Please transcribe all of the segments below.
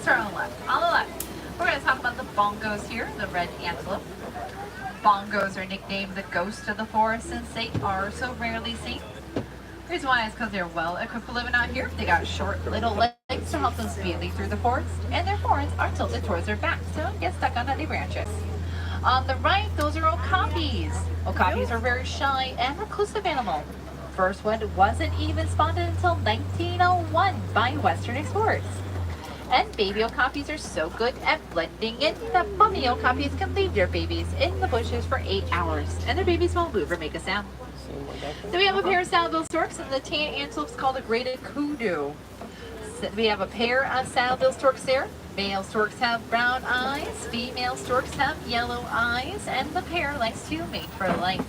start on the left. On the left, we're going to talk about the bongos here, the red antelope. Bongos are nicknamed the ghost of the forest since they are so rarely seen. The reason why is because they're well equipped for living out here. They got short little legs to help them speedily through the forest, and their horns are tilted towards their backs so they don't get stuck on any branches. On the right, those are okapis. Okapis are a very shy and reclusive animal. First one wasn't even spotted until 1901 by Western explorers. And baby okapis are so good at blending in that mommy okapis can leave their babies in the bushes for 8 hours, and their babies won't move or make a sound. Then we have a pair of saddle-billed storks, and the tan antelopes called a graded kudu. So we have a pair of saddle-billed storks there. Male storks have brown eyes, female storks have yellow eyes, and the pair likes to mate for life.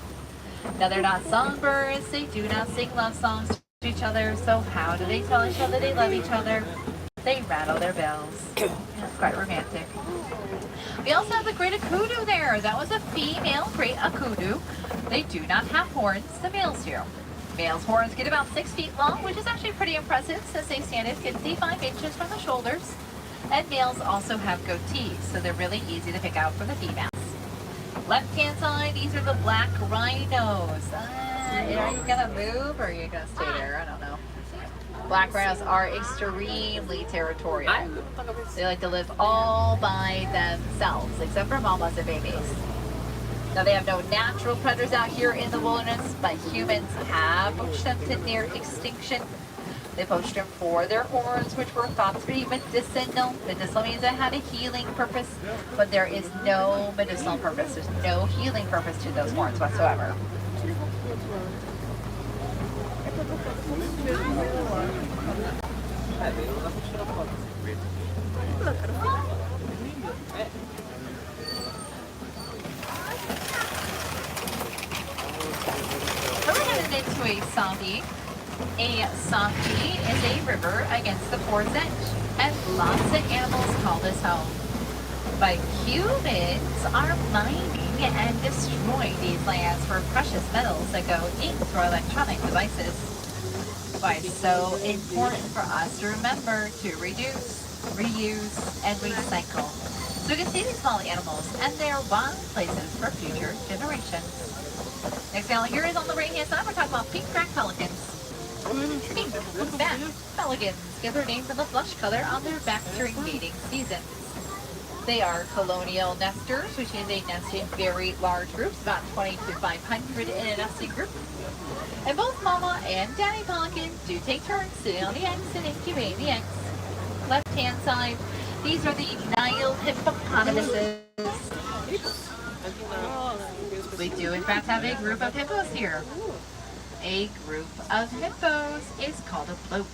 Now they're not songbirds, they do not sing love songs to each other, so how do they tell each other they love each other? They rattle their bells. That's quite romantic. We also have the great kudu there. That was a female great kudu. They do not have horns, the males do. Males' horns get about 6 feet long, which is actually pretty impressive since they stand at 55 inches from the shoulders. And males also have goatees, so they're really easy to pick out for the females. Left-hand side, these are the black rhinos. Are you gonna move or are you gonna stay there? I don't know. Black rhinos are extremely territorial. They like to live all by themselves, except for mamas and babies. Now they have no natural predators out here in the wilderness, but humans have poached them to near extinction. They poached them for their horns, which were thought to be medicinal. Medicinal means it had a healing purpose, but there is no medicinal purpose. There's no healing purpose to those horns whatsoever. We're headed into a softy. A softy is a river against the forest edge, and lots of animals call this home. But humans are mining and destroying these lands for precious metals that go into our electronic devices. Why it's so important for us to remember to reduce, reuse, and recycle. So we can see these small animals and their wild places for future generations. Next animal here is on the right hand side. We're talking about pink-backed pelicans. Pink with back pelicans get their name from the flush color on their back during mating season. They are colonial nesters, which means they nest in very large groups, about 20 to 500 in a nesting group. And both mama and daddy pelican do take turns sitting on the eggs and incubating the eggs. Left-hand side, these are the Nile hippopotamuses. We do in fact have a group of hippos here. A group of hippos is called a float.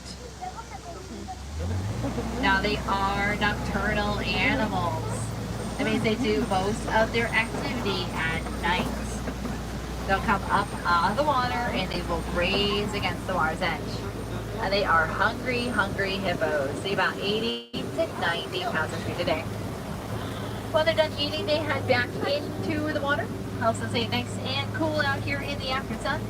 Now they are nocturnal animals. That means they do most of their activity at night. They'll come up out of the water and they will graze against the water's edge. And they are hungry, hungry hippos. They about 80 to 90 pounds of food a day. When they're done eating, they head back into the water. Helps them stay nice and cool out here in the after sun.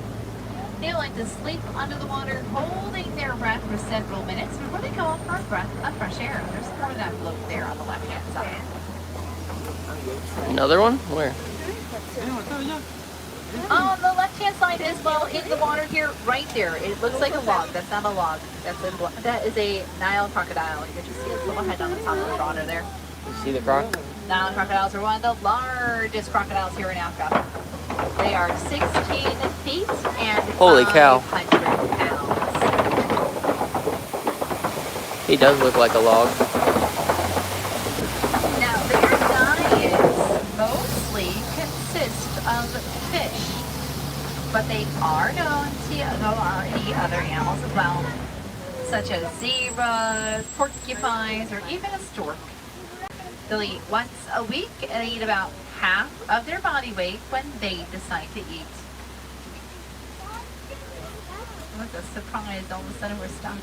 They like to sleep under the water, holding their breath for several minutes before they come up for a breath of fresh air. There's more of that float there on the left-hand side. Another one? Where? On the left-hand side as well, in the water here, right there. It looks like a log. That's not a log. That is a Nile crocodile. You can just see its little head on the top of the water there. You see the croc? Nile crocodiles are one of the largest crocodiles here in Africa. They are 16 feet and holy cow. 500 pounds. He does look like a log. Now, their diets mostly consist of fish, but they are known to eat other animals as well, such as zebras, porcupines, or even a stork. They'll eat once a week and they eat about half of their body weight when they decide to eat. What a surprise, all of a sudden we're stuck.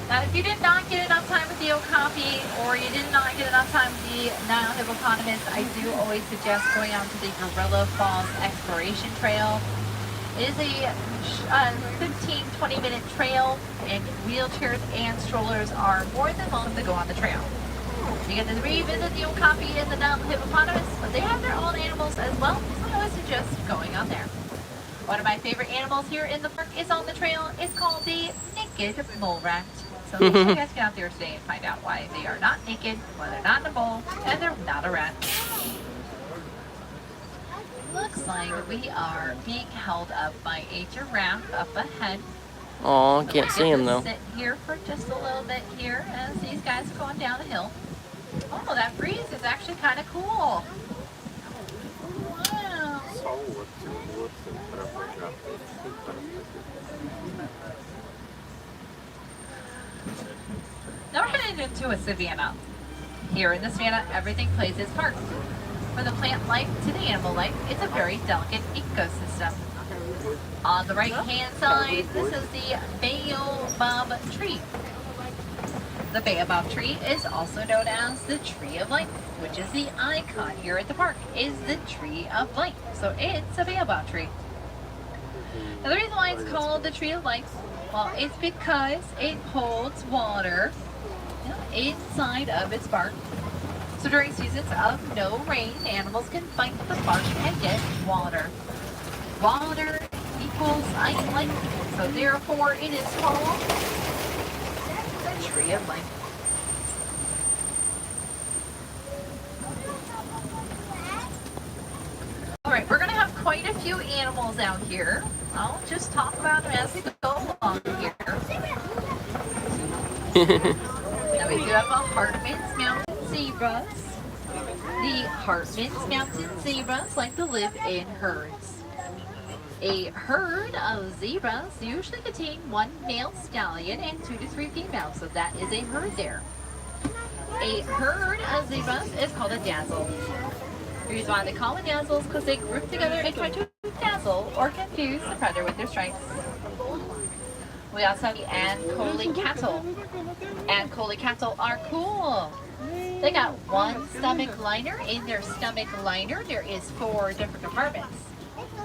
Now if you did not get enough time with the okapi or you did not get enough time with the Nile hippopotamus, I do always suggest going out to the Gorilla Falls Exploration Trail. It is a 15-20 minute trail, and wheelchairs and strollers are more than welcome to go on the trail. You get to revisit the Okapi and the Nile hippopotamus, but they have their own animals as well, so I always suggest going on there. One of my favorite animals here in the park is on the trail. It's called the naked mole rat. So make sure you guys get out there today and find out why they are not naked, why they're not in a bowl, and they're not a rat. Looks like we are being held up by a giraffe up ahead. Aw, So can't we're see gonna him though. Sit here for just a little bit here as these guys are going down the hill. Oh, that breeze is actually kind of cool. Wow. Now we're heading into a savanna. Here in the savanna, everything plays its part. From the plant life to the animal life, it's a very delicate ecosystem. On the right-hand side, this is the baobab tree. The baobab tree is also known as the tree of life, which is the icon here at the park, is the tree of life. So it's a baobab tree. Now the reason why it's called the tree of life, well, it's because it holds water inside of its bark. So during seasons of no rain, animals can bite the bark and get water. Water equals life, so therefore it is called the tree of life. Alright, we're going to have quite a few animals out here. I'll just talk about them as we go along here. Now we do have a Hartman's Mountain zebras. The Hartman's Mountain zebras like to live in herds. A herd of zebras usually contain one male stallion and 2 to 3 females, so that is a herd there. A herd of zebras is called a dazzle. The reason why they call it dazzles is because they group together and try to dazzle or confuse the predator with their stripes. We also have the Ankole cattle. Ankole cattle are cool. They got one stomach liner. In their stomach liner, there is 4 different compartments.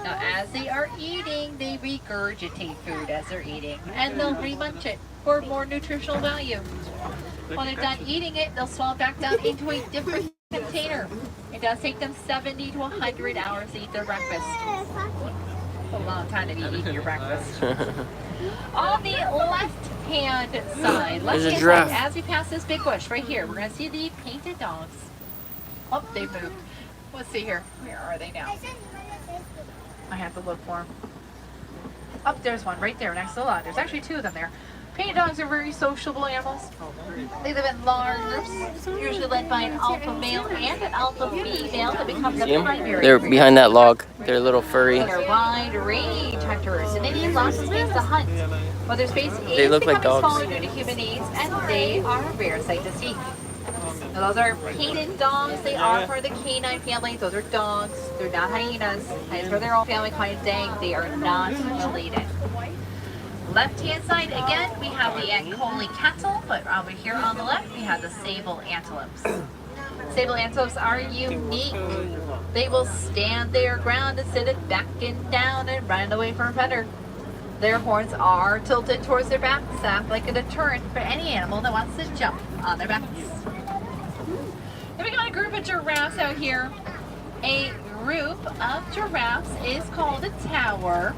Now, as they are eating, they regurgitate food as they're eating, and they'll remunch it for more nutritional value. When they're done eating it, they'll swallow back down into a different container. It does take them 70 to 100 hours to eat their breakfast. It's a long time to be eating your breakfast. On the left-hand side, as we pass this big bush right here, we're going to see the painted dogs. Oh, they moved. Let's see here. Where are they now? I have to look for them. Oh, there's one right there next to the lot. There's actually 2 of them there. Painted dogs are very sociable animals. They live in large groups, usually led by an alpha male and an alpha female that becomes the primary. They're behind that log. They're a little furry. They're wide range hunters, and they need lots of space to hunt. But their space They is look like becoming dogs. smaller due to human needs, and they are a rare sight to see. Now, those are painted dogs. They are for the canine family. Those are dogs. They're not hyenas. Hyenas for their own family kind of thing. They are not related. Left-hand side, again, we have the Ankole cattle, but over here on the left, we have the sable antelopes. Sable antelopes are unique. They will stand their ground instead of backing down and running away from a predator. Their horns are tilted towards their backs, act like a deterrent for any animal that wants to jump on their backs. Then we got a group of giraffes out here. A group of giraffes is called a tower.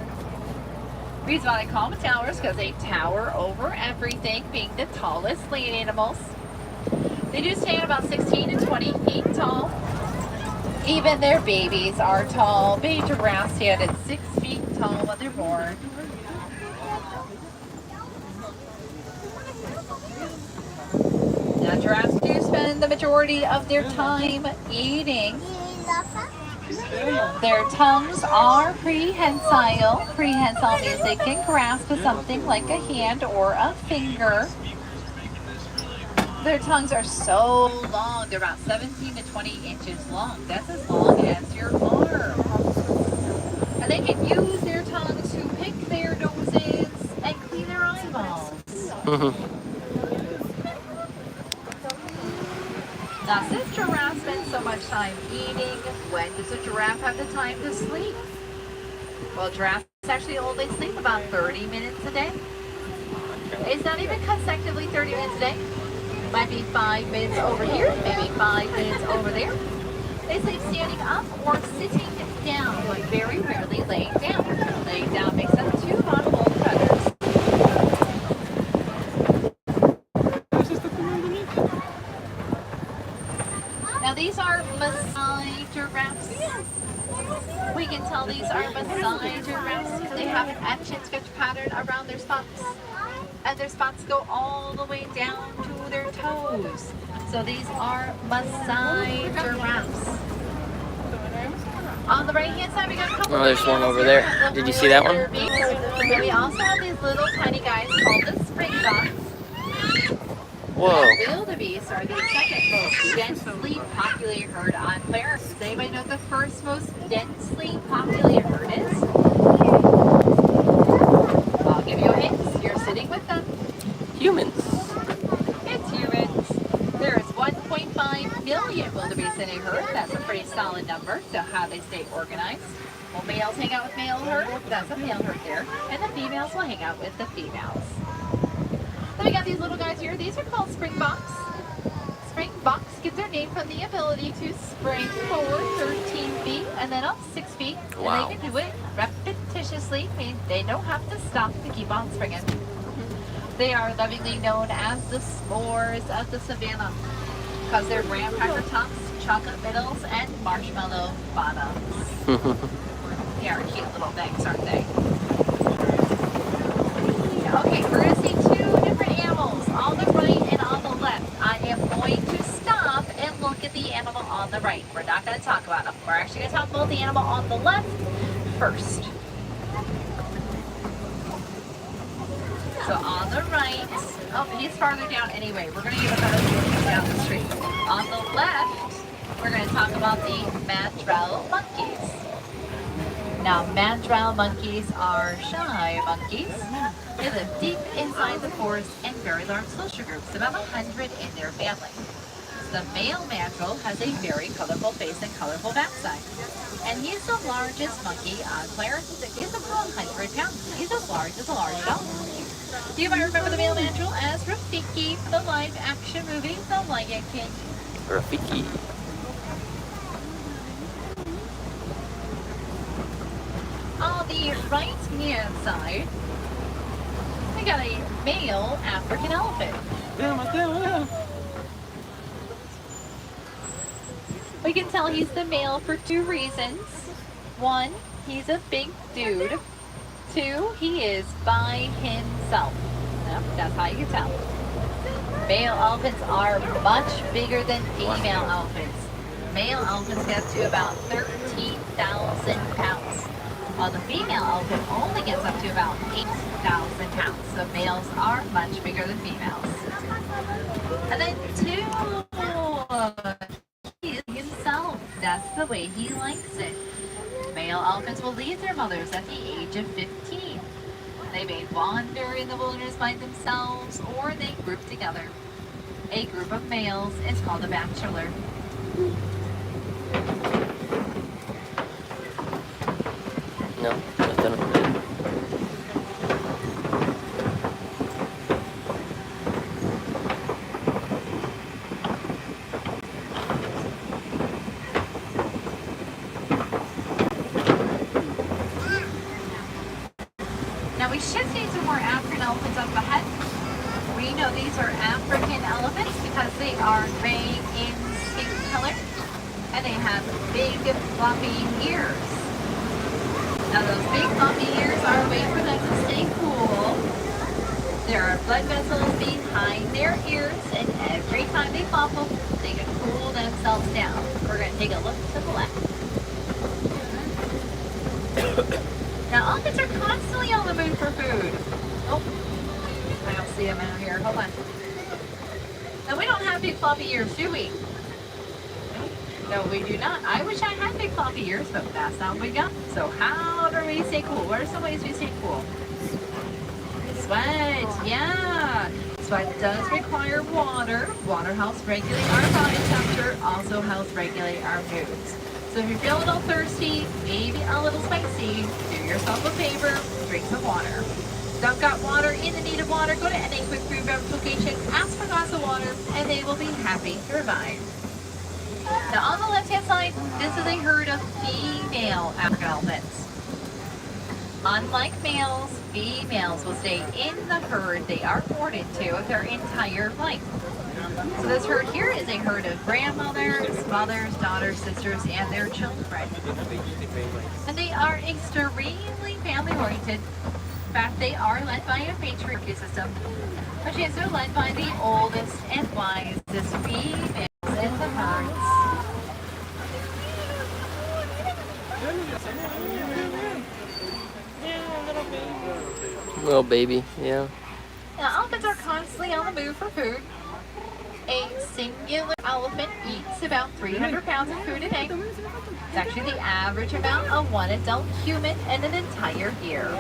The reason why they call them a tower is because they tower over everything, being the tallest land animals. They do stand about 16 to 20 feet tall. Even their babies are tall. Baby giraffes stand at 6 feet tall when they're born. Now, giraffes do spend the majority of their time eating. Their tongues are prehensile. Prehensile means they can grasp something like a hand or a finger. Their tongues are so long. They're about 17 to 20 inches long. That's as long as your arm. And they can use their tongues to pick their noses and clean their eyeballs. Now, since giraffes spend so much time eating, when does a giraffe have the time to sleep? Well, giraffes Actually, they sleep about 30 minutes a day. It's not even consecutively 30 minutes a day. Might be 5 minutes over here, maybe 5 minutes over there. They sleep standing up or sitting down, but very rarely laying down. Laying down makes them two vulnerable predators. Now these are Maasai giraffes. We can tell these are Maasai giraffes. They have an etch and sketch pattern around their spots. And their spots go all the way down to their toes. So these are Maasai giraffes. On the right hand side, we got a couple. Oh, there's one over there. Did you see that one? And we also have these little tiny guys called the springboks. Whoa. Wildebeest are the second most densely populated herd on Clarence. Does anybody know what the first most densely populated herd is? I'll give you a hint. You're sitting with them. Humans. It's humans. There is 1.5 million wildebeest in a herd. That's a pretty solid number. So how they stay organized. Well, males hang out with male herd. That's a male herd there. And the females will hang out with the females. Then we got these little guys here. These are called springboks. Springboks get their name from the ability to spring forward 13 feet and then up 6 feet. Wow. And they can do it repetitiously. I mean, they don't have to stop to keep on springing. They are lovingly known as the s'mores of the savannah because they're graham cracker tops, chocolate middles, and marshmallow bottoms. They are cute little things, aren't they? Okay, we're going to see two different animals on the right and on the left. I am going to stop and look at the animal on the right. We're not going to talk about them. We're actually going to talk about the animal on the left first. So on the right, oh, he's farther down anyway. We're going to give a better view down the street. On the left, we're going to talk about the mandrill monkeys. Now, mandrill monkeys are shy monkeys. They live deep inside the forest in very large social groups, about 100 in their family. The male mandrill has a very colorful face and colorful backside. And he's the largest monkey on Clarence. He's about 100 pounds. He's as large as a large dog. You might remember the male mandrill as Rafiki from the live-action movie, The Lion King. Rafiki. On the right-hand side, we got a male African elephant. We can tell he's the male for two reasons. One, he's a big dude. Two, he is by himself. Yep, that's how you can tell. Male elephants are much bigger than female elephants. Male elephants get to about 13,000 pounds, while the female elephant only gets up to about 8,000 pounds. So males are much bigger than females. And then two, he is himself. That's the way he likes it. Male elephants will leave their mothers at the age of 15. They may wander in the wilderness by themselves or they group together. A group of males is called a bachelor. No, nothing. Now we should see some more African elephants up ahead. We know these are African elephants because they are gray in skin color and they have big floppy ears. Now those big floppy ears are a way for them to stay cool. There are blood vessels behind their ears and every time they flop them, they can cool themselves down. We're going to take a look to the left. Now elephants are constantly on the move for food. Oh, I don't see them out here. Hold on. Now we don't have big floppy ears, do we? No, we do not. I wish I had big floppy ears, but that's not what we got. So how do we stay cool? What are some ways we stay cool? Sweat, yeah. Sweat does require water. Water helps regulate our body temperature, also helps regulate our moods. So if you're feeling a little thirsty, maybe a little spicy, do yourself a favor, drink some water. Don't got water, in the need of water, go to any quick food beverage location, ask for a glass of water, and they will be happy to provide. Now on the left-hand side, this is a herd of female African elephants. Unlike males, females will stay in the herd they are born into their entire life. So this herd here is a herd of grandmothers, mothers, daughters, sisters, and their children. And they are extremely family-oriented. In fact, they are led by a patriarchy system, which is they're led by the oldest and wisest females in the herds. Little baby, yeah. Now, elephants are constantly on the move for food. A singular elephant eats about 300 pounds of food a day. It's actually the average amount of one adult human in an entire year.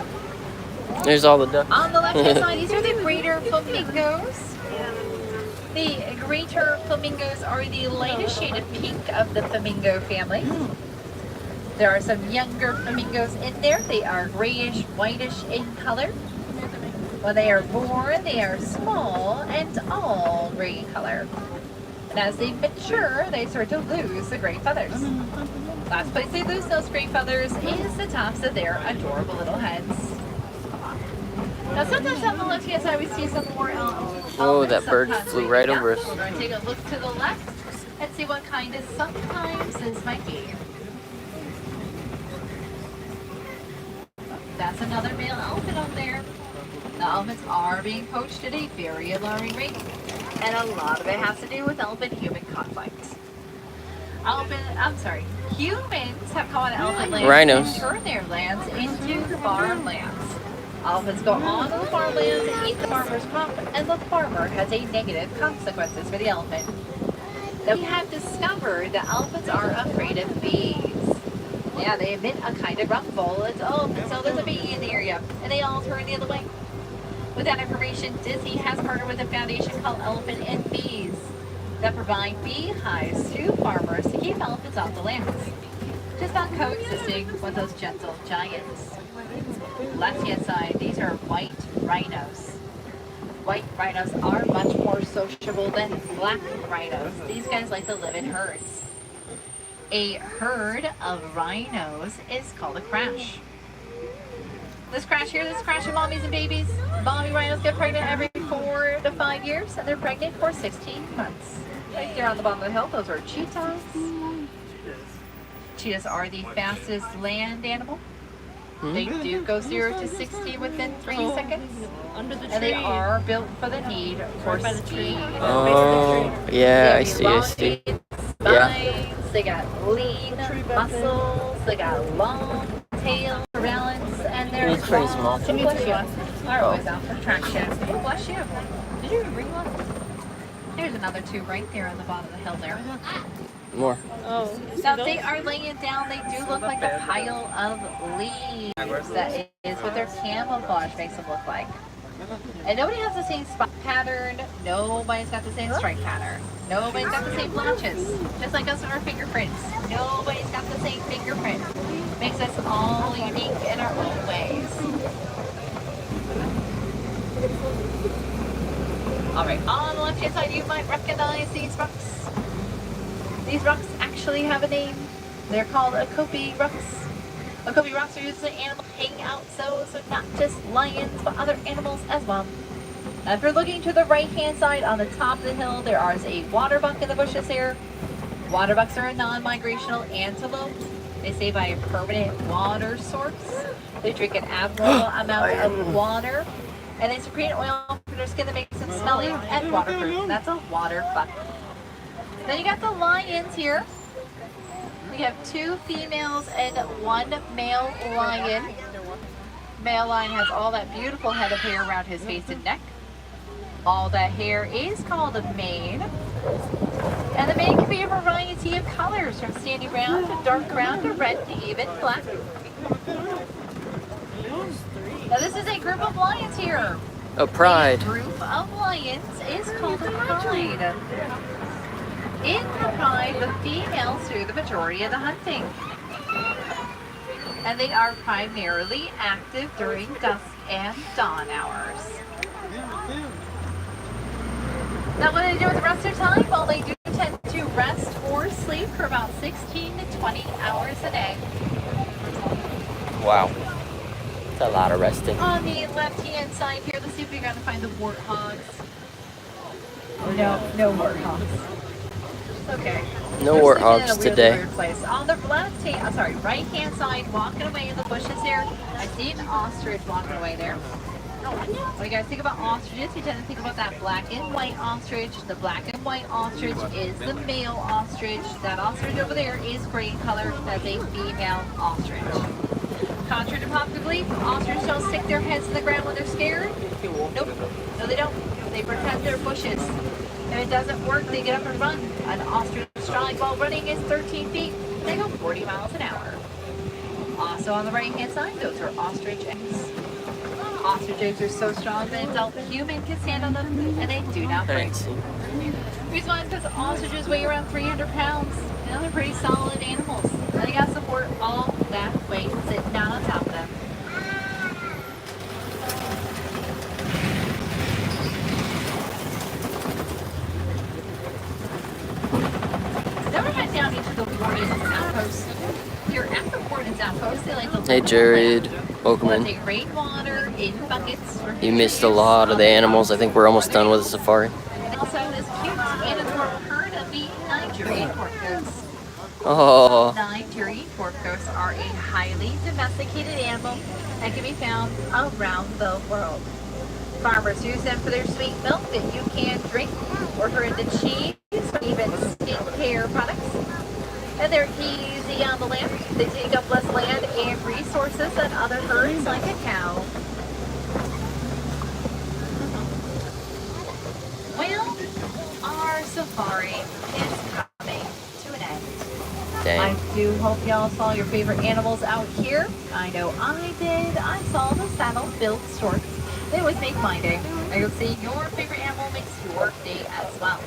There's all the ducks. On the left-hand side, these are the greater flamingos. The greater flamingos are the lightest shade of pink of the flamingo family. There are some younger flamingos in there. They are grayish, whitish in color. When they are born, they are small and all gray in color. And as they mature, they start to lose the gray feathers. Last place they lose those gray feathers is the tops of their adorable little heads. Now sometimes on the left-hand side we see some more elephants. Oh, that bird Sometimes flew we right don't. over us. We're going to take a look to the left and see what kind of sometimes this might be. That's another male elephant up there. The elephants are being poached at a very alarming rate, and a lot of it has to do with elephant-human conflict. Humans have caught elephant lands Rhinos. and turned their lands into farmlands. Elephants go on to the farmlands and eat the farmer's crop, and the farmer has a negative consequences for the elephant. Now we have discovered that elephants are afraid of bees. Yeah, they emit a kind of rumble. It's, oh, so there's a bee in the area, and they all turn the other way. With that information, Disney has partnered with a foundation called Elephant and Bees that provide beehives to farmers to keep elephants off the lands. Just not coexisting with those gentle giants. Left-hand side, these are white rhinos. White rhinos are much more sociable than black rhinos. These guys like to live in herds. A herd of rhinos is called a crash. This crash here, this crash of mommies and babies. Mommy rhinos get pregnant every 4 to 5 years, and they're pregnant for 16 months. Right there on the bottom of the hill, those are cheetahs. Cheetahs are the fastest land animal. They do go 0 to 60 within 3 seconds. And they are built for the need for speed. Oh, yeah, I see, I see. Yeah. They got lean muscles, they got long tail for balance, and they're It's pretty small. Bless you. Are always out for traction. Oh, bless you. Did you bring one? There's another two right there on the bottom of the hill there. More. Oh. Now they are laying down, they do look like a pile of leaves. That is what their camouflage makes them look like. And nobody has the same spot pattern, nobody's got the same stripe pattern. Nobody's got the same blotches. Just like us and our fingerprints. Nobody's got the same fingerprint. Makes us all unique in our own ways. Alright, on the left hand side you might recognize these rocks. These rocks actually have a name. They're called Okopi rocks. Okopi rocks are used as an animal hangout, so not just lions, but other animals as well. Now if you're looking to the right hand side on the top of the hill, there is a water buck in the bushes here. Water bucks are a non-migrational antelope. They stay by a permanent water source. They drink an abnormal amount of water, and they secrete an oil from their skin that makes them smelly and waterproof. That's a water buck. Then you got the lions here. We have 2 females and 1 male lion. Male lion has all that beautiful head of hair around his face and neck. All that hair is called a mane. And the mane can be a variety of colors, from sandy brown to dark brown to red to even black. Now this is a group of lions here. A pride. A group of lions is called a pride. In the pride, the females do the majority of the hunting. And they are primarily active during dusk and dawn hours. Now what do they do with the rest of their time? Well, they do tend to rest or sleep for about 16 to 20 hours a day. Wow. It's a lot of resting. On the left-hand side here, let's see if we're going to find the warthogs. No warthogs. Okay. No They're warthogs sleeping in a today. weird place. On the right-hand side, walking away in the bushes here, I see an ostrich walking away there. What do you guys think about ostriches? You tend to think about that black and white ostrich. The black and white ostrich is the male ostrich. That ostrich over there is gray in color. That's a female ostrich. Contrary to popular belief, ostriches don't stick their heads in the ground when they're scared. Nope. No, they don't. They protect their bushes. If it doesn't work, they get up and run. An ostrich stride while running is 13 feet. They go 40 miles an hour. Also on the right-hand side, those are ostrich eggs. Ostrich eggs are so strong that an adult human can stand on them, and they do not break. The reason why is because ostriches weigh around 300 pounds. You know, they're pretty solid animals. And they got support all that weight sitting down on top of them. Now we're heading down into the Warden's Outpost. Here at the Warden's Outpost, they like to Hey Jared, welcome in. take rainwater in buckets. You missed a lot of the animals. I think we're almost done with the safari. And also this cute and adorable herd of the Nigerian porcos. Oh, Nigerian porcos are a highly domesticated animal that can be found around the world. Farmers use them for their sweet milk that you can drink, or for the cheese, or even skincare products. And they're easy on the land. They take up less land and resources than other herds like a cow. Well, our safari is coming to an end. dang. I do hope y'all saw your favorite animals out here. I know I did. I saw the saddle-billed storks. They always make my day. I will see your favorite animal makes your day as well.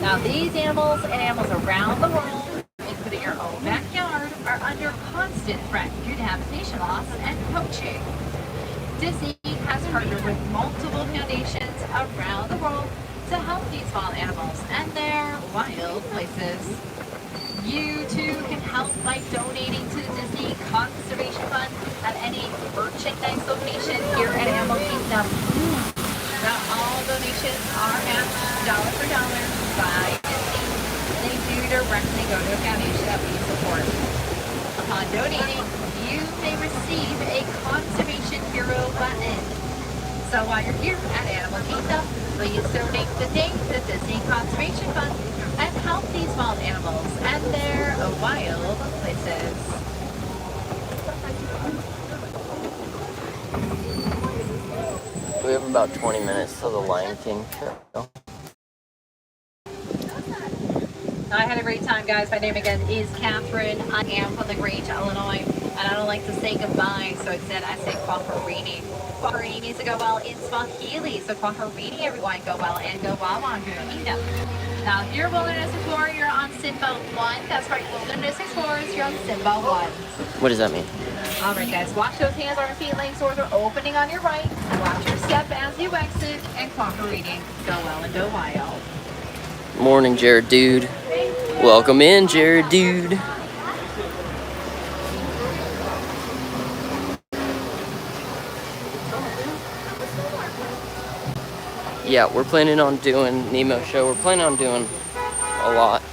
Now these animals and animals around the world, including your own backyard, are under constant threat due to habitation loss and poaching. Disney has partnered with multiple foundations around the world to help these wild animals and their wild places. You too can help by donating to the Disney Conservation Fund at any merchandise location here at Animal Kingdom. Now all donations are matched dollar for dollar by Disney. They do directly go to a foundation that we support. Upon donating, you may receive a Conservation Hero button. So while you're here at Animal Kingdom, please donate today to the Disney Conservation Fund and help these wild animals and their wild places. We have about 20 minutes till the Lion King show. I had a great time, guys. My name again is Catherine. I am from LaGrange, Illinois, and I don't like to say goodbye, so instead I say Kwaherini. Kwaherini means to go well in Swahili, so Kwaherini, everyone, go well and go wawa in your kingdom. Now, if you're Wilderness Explorer, you're on Simba 1. That's right, Wilderness Explorers, you're on Simba 1. What does that mean? All right, guys, watch those hands on your feet, legs, doors are opening on your right. Watch your step as you exit, and Kwaherini, go well and go wild. Morning, Jared dude. Welcome in, Jared dude. Yeah, we're planning on doing Nemo show. We're planning on doing a lot.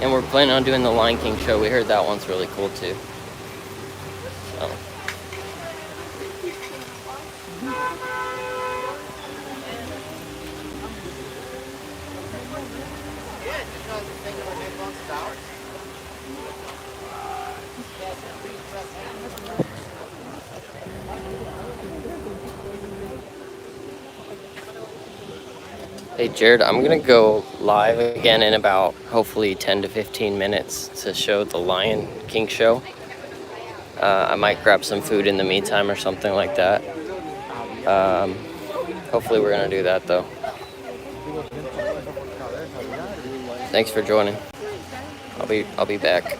And we're planning on doing the Lion King show. We heard that one's really cool too. So. Hey Jared, I'm gonna go live again in about hopefully 10 to 15 minutes to show the Lion King show. I might grab some food in the meantime or something like that. Hopefully we're gonna do that though. Thanks for joining. I'll be back.